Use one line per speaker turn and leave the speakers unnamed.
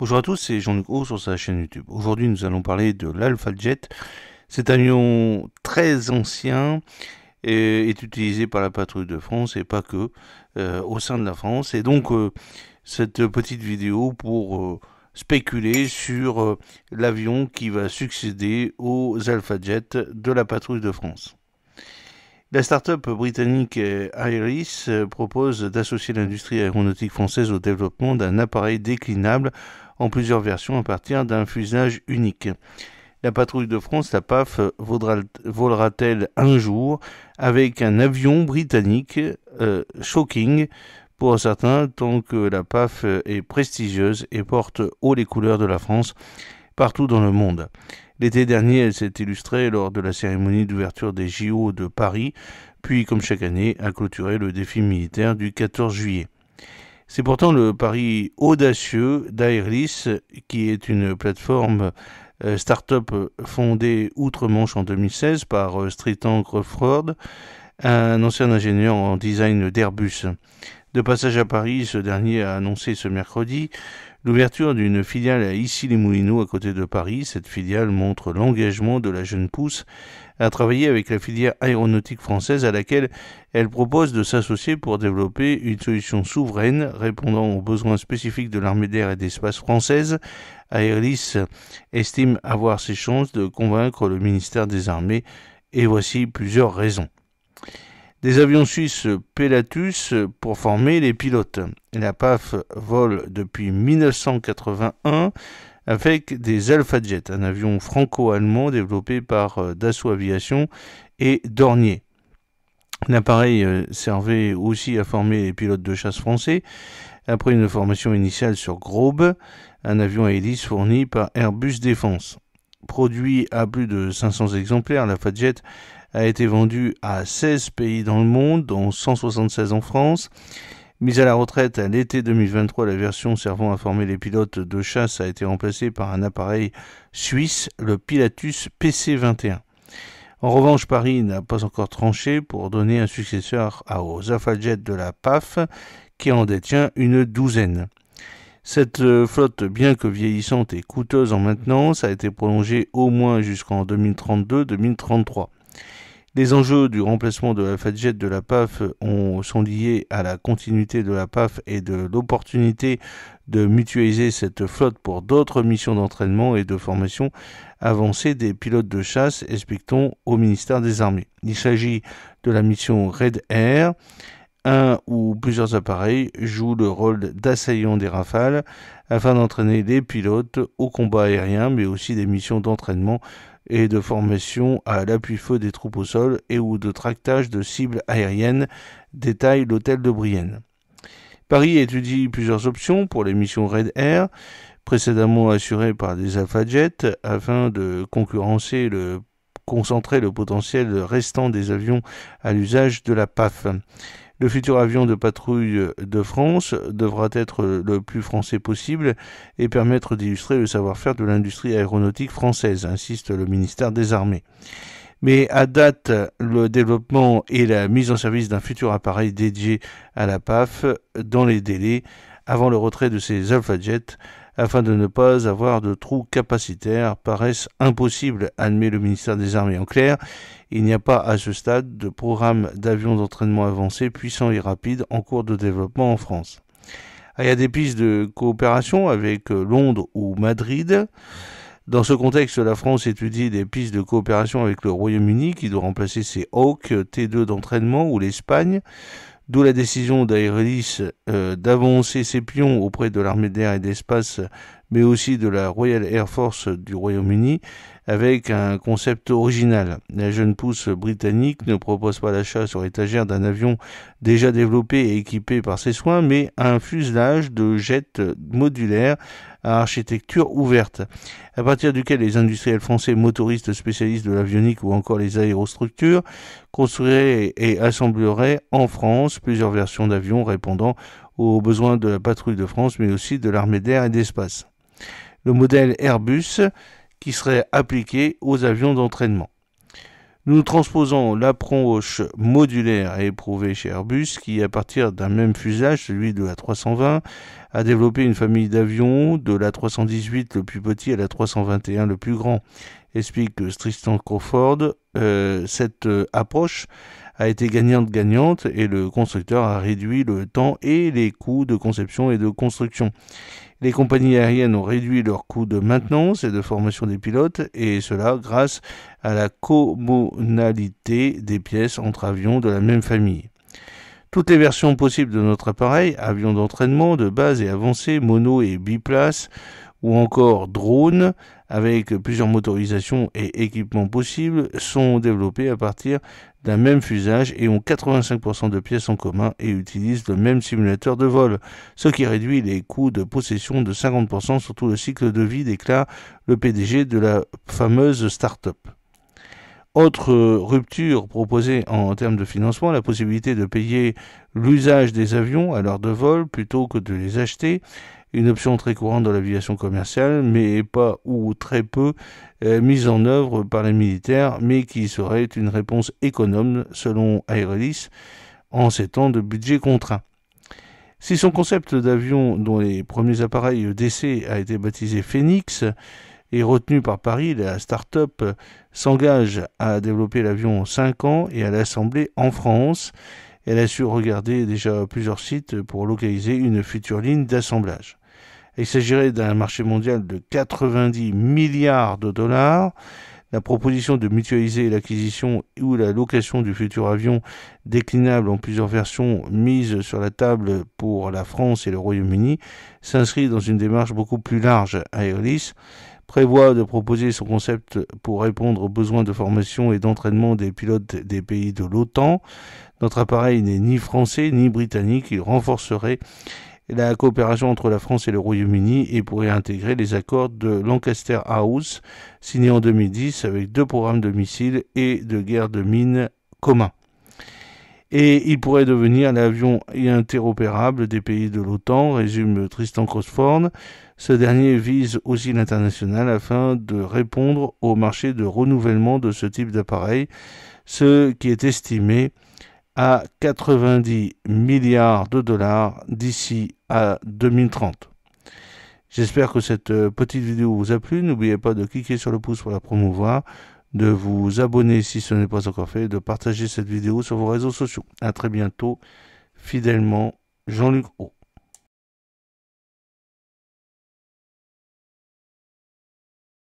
Bonjour à tous, c'est Jean-Luc Haut sur sa chaîne YouTube. Aujourd'hui, nous allons parler de l'Alpha Jet. Cet avion très ancien est utilisé par la patrouille de France et pas que au sein de la France. Et donc, cette petite vidéo pour spéculer sur l'avion qui va succéder aux Alpha Jet de la patrouille de France. La start-up britannique Iris propose d'associer l'industrie aéronautique française au développement d'un appareil déclinable en plusieurs versions à partir d'un fuselage unique. La patrouille de France, la PAF, volera-t-elle un jour avec un avion britannique shocking pour certains, tant que la PAF est prestigieuse et porte haut les couleurs de la France partout dans le monde. L'été dernier, elle s'est illustrée lors de la cérémonie d'ouverture des JO de Paris, puis, comme chaque année, a clôturé le défi militaire du 14 juillet. C'est pourtant le pari audacieux d'Airlis, qui est une plateforme start-up fondée outre-Manche en 2016 par Streetan Crawford, un ancien ingénieur en design d'Airbus. De passage à Paris, ce dernier a annoncé ce mercredi l'ouverture d'une filiale à Issy-les-Moulineaux à côté de Paris. Cette filiale montre l'engagement de la jeune pousse à travailler avec la filière aéronautique française à laquelle elle propose de s'associer pour développer une solution souveraine répondant aux besoins spécifiques de l'armée d'air et d'espace française. Airlis estime avoir ses chances de convaincre le ministère des Armées et voici plusieurs raisons. Des avions suisses Pilatus pour former les pilotes. La PAF vole depuis 1981 avec des Alpha Jet, un avion franco-allemand développé par Dassault Aviation et Dornier. L'appareil servait aussi à former les pilotes de chasse français après une formation initiale sur Grobe, un avion à hélice fourni par Airbus Défense. Produit à plus de 500 exemplaires, l'Alpha Jet a été vendu à 16 pays dans le monde, dont 176 en France. Mise à la retraite à l'été 2023, la version servant à former les pilotes de chasse a été remplacée par un appareil suisse, le Pilatus PC-21. En revanche, Paris n'a pas encore tranché pour donner un successeur aux Alpha Jet de la PAF, qui en détient une douzaine. Cette flotte, bien que vieillissante et coûteuse en maintenance, a été prolongée au moins jusqu'en 2032-2033. Les enjeux du remplacement de l'Alpha Jet de la PAF sont liés à la continuité de la PAF et de l'opportunité de mutualiser cette flotte pour d'autres missions d'entraînement et de formation avancée des pilotes de chasse, explique-t-on au ministère des Armées. Il s'agit de la mission Red Air. Un ou plusieurs appareils jouent le rôle d'assaillants des Rafales afin d'entraîner les pilotes au combat aérien, mais aussi des missions d'entraînement et de formation à l'appui-feu des troupes au sol et ou de tractage de cibles aériennes, détaille l'hôtel de Brienne. Paris étudie plusieurs options pour les missions Red Air, précédemment assurées par des Alpha Jet, afin de concentrer le potentiel restant des avions à l'usage de la PAF. Le futur avion de patrouille de France devra être le plus français possible et permettre d'illustrer le savoir-faire de l'industrie aéronautique française, insiste le ministère des Armées. Mais à date, le développement et la mise en service d'un futur appareil dédié à la PAF dans les délais avant le retrait de ces Alpha Jet afin de ne pas avoir de trous capacitaires paraissent impossibles, admet le ministère des Armées. En clair, il n'y a pas à ce stade de programme d'avions d'entraînement avancés, puissants et rapides en cours de développement en France. Il y a des pistes de coopération avec Londres ou Madrid. Dans ce contexte, la France étudie des pistes de coopération avec le Royaume-Uni qui doit remplacer ses Hawk T2 d'entraînement ou l'Espagne. D'où la décision d'Airlis d'avancer ses pions auprès de l'armée d'air et d'espace, mais aussi de la Royal Air Force du Royaume-Uni, avec un concept original. La jeune pousse britannique ne propose pas l'achat sur étagère d'un avion déjà développé et équipé par ses soins, mais un fuselage de jet modulaire à architecture ouverte, à partir duquel les industriels français motoristes spécialistes de l'avionique ou encore les aérostructures construiraient et assembleraient en France plusieurs versions d'avions répondant aux besoins de la patrouille de France, mais aussi de l'armée d'air et d'espace. Le modèle Airbus qui serait appliqué aux avions d'entraînement. Nous transposons l'approche modulaire éprouvée chez Airbus qui, à partir d'un même fuselage, celui de l'A320, a développé une famille d'avions de l'A318 le plus petit à l'A321 le plus grand. Explique Tristan Crawford, cette approche a été gagnante-gagnante et le constructeur a réduit le temps et les coûts de conception et de construction. Les compagnies aériennes ont réduit leurs coûts de maintenance et de formation des pilotes, et cela grâce à la commonalité des pièces entre avions de la même famille. Toutes les versions possibles de notre appareil, avions d'entraînement, de base et avancés, mono et biplace, ou encore drones, avec plusieurs motorisations et équipements possibles, sont développés à partir d'un même fusage et ont 85% de pièces en commun et utilisent le même simulateur de vol, ce qui réduit les coûts de possession de 50% sur tout le cycle de vie, déclare le PDG de la fameuse start-up. Autre rupture proposée en termes de financement, la possibilité de payer l'usage des avions à l'heure de vol plutôt que de les acheter, une option très courante dans l'aviation commerciale, mais pas ou très peu mise en œuvre par les militaires, mais qui serait une réponse économe selon Aerolis en ces temps de budget contraint. Si son concept d'avion, dont les premiers appareils d'essai a été baptisé Phoenix, est retenu par Paris, la start-up s'engage à développer l'avion en 5 ans et à l'assembler en France. Elle a su regarder déjà plusieurs sites pour localiser une future ligne d'assemblage. Il s'agirait d'un marché mondial de 90 milliards de dollars. La proposition de mutualiser l'acquisition ou la location du futur avion déclinable en plusieurs versions mise sur la table pour la France et le Royaume-Uni s'inscrit dans une démarche beaucoup plus large. Aerolis prévoit de proposer son concept pour répondre aux besoins de formation et d'entraînement des pilotes des pays de l'OTAN. Notre appareil n'est ni français ni britannique, il renforcerait la coopération entre la France et le Royaume-Uni et pourrait intégrer les accords de Lancaster House signés en 2010 avec 2 programmes de missiles et de guerre de mines communs. Et il pourrait devenir l'avion interopérable des pays de l'OTAN, résume Tristan Crawford. Ce dernier vise aussi l'international afin de répondre au marché de renouvellement de ce type d'appareil, ce qui est estimé à 90 milliards de dollars d'ici à 2030. J'espère que cette petite vidéo vous a plu. N'oubliez pas de cliquer sur le pouce pour la promouvoir, de vous abonner si ce n'est pas encore fait, de partager cette vidéo sur vos réseaux sociaux. À très bientôt, fidèlement, Jean-Luc Haut.